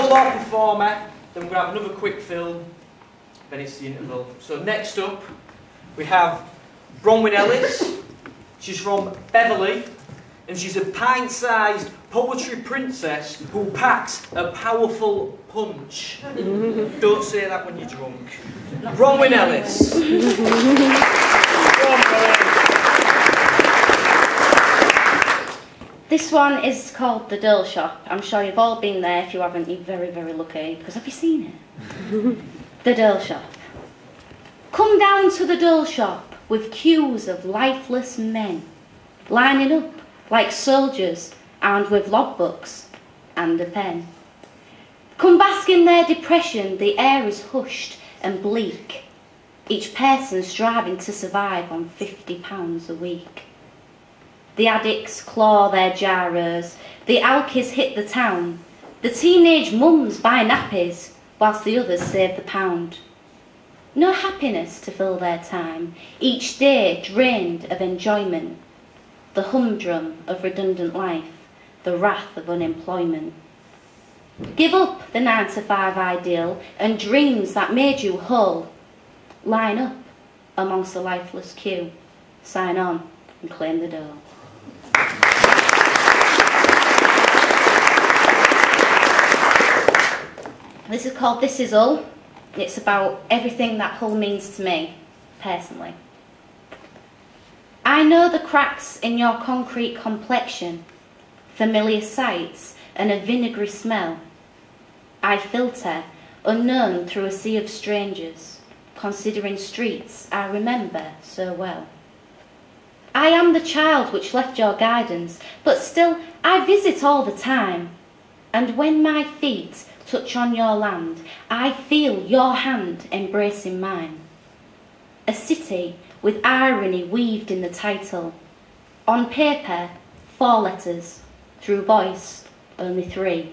more performer, then we're going to have another quick film, then it's the interval. So next up, we have Bronwyn Ellis. She's from Beverley, and she's a pint-sized poetry princess who packs a powerful punch. Don't say that when you're drunk. Bronwyn Ellis. This one is called The Dole Shop. I'm sure you've all been there. If you haven't, you're very, very lucky. Because have you seen it? The Dole Shop. Come down to the Dole Shop with queues of lifeless men, lining up like soldiers armed with logbooks and a pen. Come bask in their depression, the air is hushed and bleak. Each person striving to survive on £50 a week. The addicts claw their gyros, the alkies hit the town, the teenage mums buy nappies, whilst the others save the pound. No happiness to fill their time, each day drained of enjoyment, the humdrum of redundant life, the wrath of unemployment. Give up the 9-to-5 ideal and dreams that made you whole. Line up amongst the lifeless queue, sign on and claim the dole. This is called This Is Hull. It's about everything that Hull means to me, personally. I know the cracks in your concrete complexion, familiar sights and a vinegary smell. I filter, unknown through a sea of strangers, considering streets I remember so well. I am the child which left your guidance, but still I visit all the time. And when my feet touch on your land, I feel your hand embracing mine. A city with irony weaved in the title. On paper, 4 letters, through voice, only 3.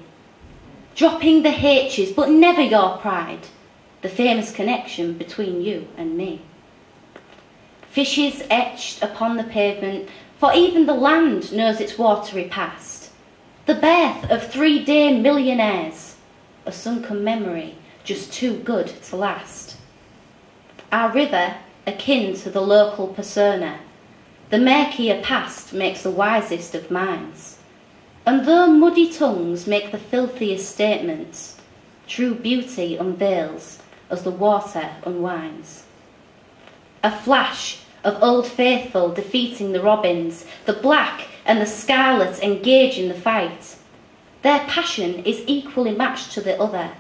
Dropping the H's, but never your pride, the famous connection between you and me. Fishes etched upon the pavement, for even the land knows its watery past. The birth of 3-day millionaires, a sunken memory just too good to last. Our river, akin to the local persona, the murkier past makes the wisest of minds. And though muddy tongues make the filthiest statements, true beauty unveils as the water unwinds. A flash of Old Faithful defeating the Robins, the black and the scarlet engage in the fight. Their passion is equally matched to the other,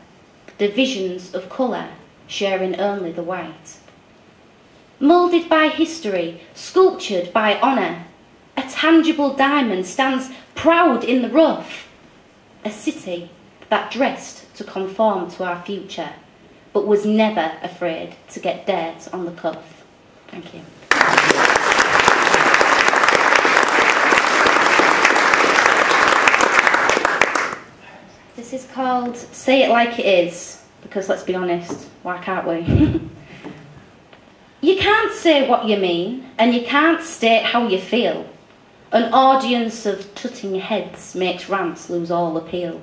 divisions of colour sharing only the white. Moulded by history, sculptured by honour, a tangible diamond stands proud in the rough. A city that dressed to conform to our future, but was never afraid to get dirt on the cuff. Thank you. This is called Say It Like It Is, because let's be honest, why can't we? You can't say what you mean, and you can't state how you feel. An audience of tutting heads makes rants lose all appeal.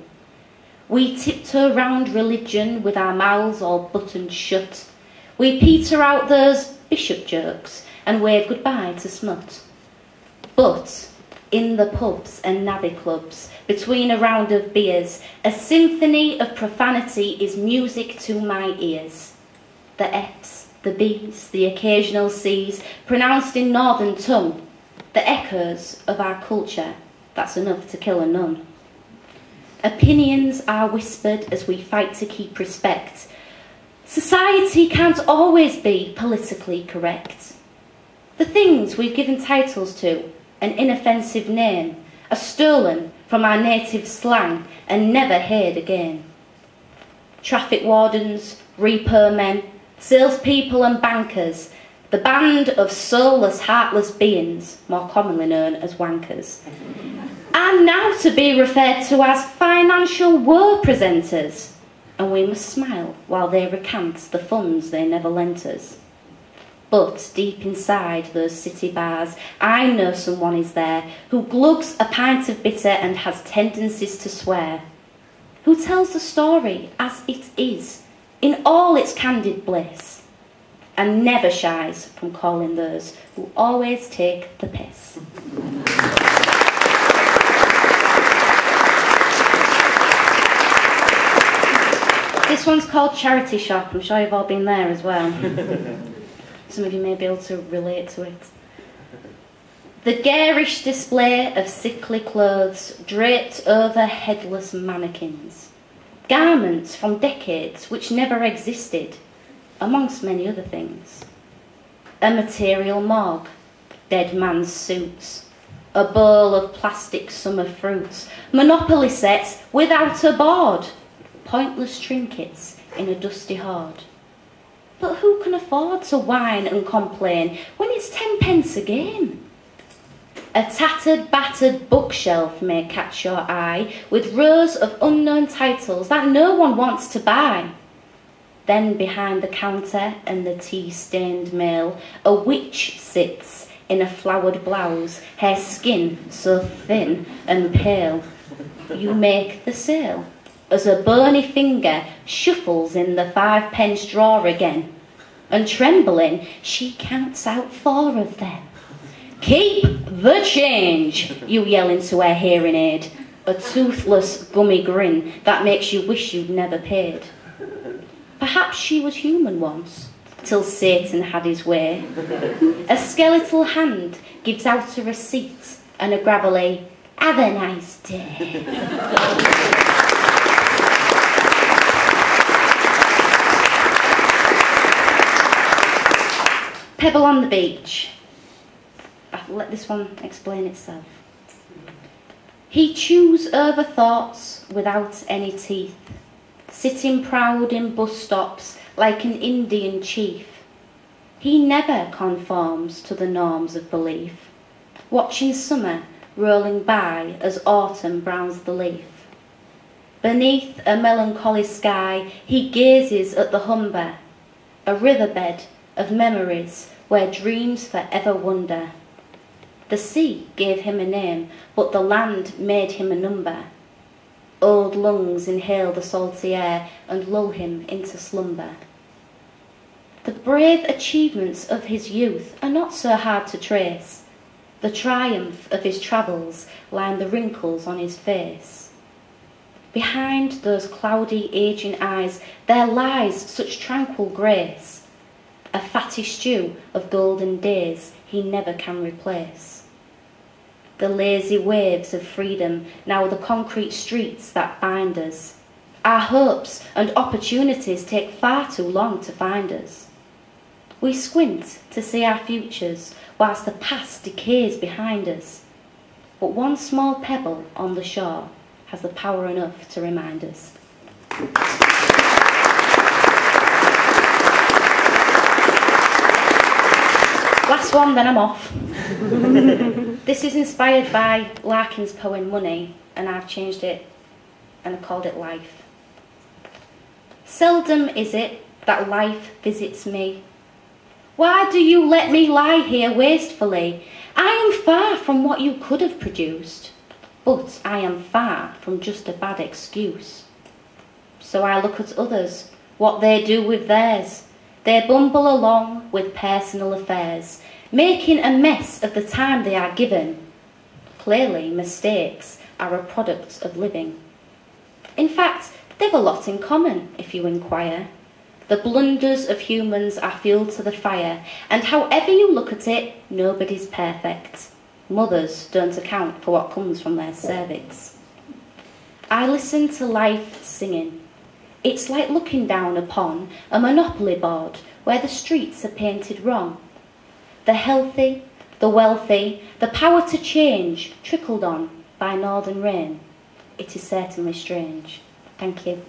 We tiptoe round religion with our mouths all buttoned shut. We peter out those bishop jokes and wave goodbye to smut. But in the pubs and navvy clubs, between a round of beers, a symphony of profanity is music to my ears. The F's, the B's, the occasional C's, pronounced in northern tongue, the echoes of our culture, that's enough to kill a nun. Opinions are whispered as we fight to keep respect. Society can't always be politically correct. The things we've given titles to, an inoffensive name, are stolen from our native slang and never heard again. Traffic wardens, repo men, salespeople and bankers, the band of soulless, heartless beings, more commonly known as wankers, are now to be referred to as financial woe presenters, and we must smile while they recant the funds they never lent us. But deep inside those city bars, I know someone is there who glugs a pint of bitter and has tendencies to swear. who tells the story as it is, in all its candid bliss, and never shies from calling those who always take the piss. This one's called Charity Shop. I'm sure you've all been there as well. Some of you may be able to relate to it. The garish display of sickly clothes draped over headless mannequins. Garments from decades which never existed, amongst many other things. A material morgue, dead man's suits, a bowl of plastic summer fruits, Monopoly sets without a board, pointless trinkets in a dusty hoard. But who can afford to whine and complain when it's 10 pence a game? A tattered, battered bookshelf may catch your eye with rows of unknown titles that no one wants to buy. Then behind the counter and the tea-stained mail, a witch sits in a flowered blouse, her skin so thin and pale. You make the sale as a bony finger shuffles in the 5-pence drawer again, and trembling she counts out 4 of them. Keep the change, you yell into her hearing aid, a toothless gummy grin that makes you wish you'd never paid. Perhaps she was human once, till Satan had his way. A skeletal hand gives out a receipt and a gravelly, "Have a nice day." Pebble on the beach. I'll let this one explain itself. He chews over thoughts without any teeth, sitting proud in bus stops like an Indian chief. He never conforms to the norms of belief, watching summer rolling by as autumn browns the leaf. Beneath a melancholy sky, he gazes at the Humber, a riverbed of memories where dreams forever wander. The sea gave him a name, but the land made him a number. Old lungs inhale the salty air and lull him into slumber. The brave achievements of his youth are not so hard to trace. The triumph of his travels line the wrinkles on his face. Behind those cloudy aging eyes there lies such tranquil grace, a fatty stew of golden days he never can replace. The lazy waves of freedom, now the concrete streets that bind us. Our hopes and opportunities take far too long to find us. We squint to see our futures, whilst the past decays behind us. But one small pebble on the shore has the power enough to remind us. Last one, then I'm off. This is inspired by Larkin's poem Money, and I've changed it and I've called it Life. Seldom is it that life visits me. Why do you let me lie here wastefully? I am far from what you could have produced, but I am far from just a bad excuse. So I look at others, what they do with theirs. They bumble along with personal affairs, making a mess of the time they are given. Clearly, mistakes are a product of living. In fact, they've a lot in common, if you inquire. The blunders of humans are fuel to the fire, and however you look at it, nobody's perfect. Mothers don't account for what comes from their cervix. I listen to life singing. It's like looking down upon a Monopoly board where the streets are painted wrong. The healthy, the wealthy, the power to change trickled on by northern rain. It is certainly strange. Thank you.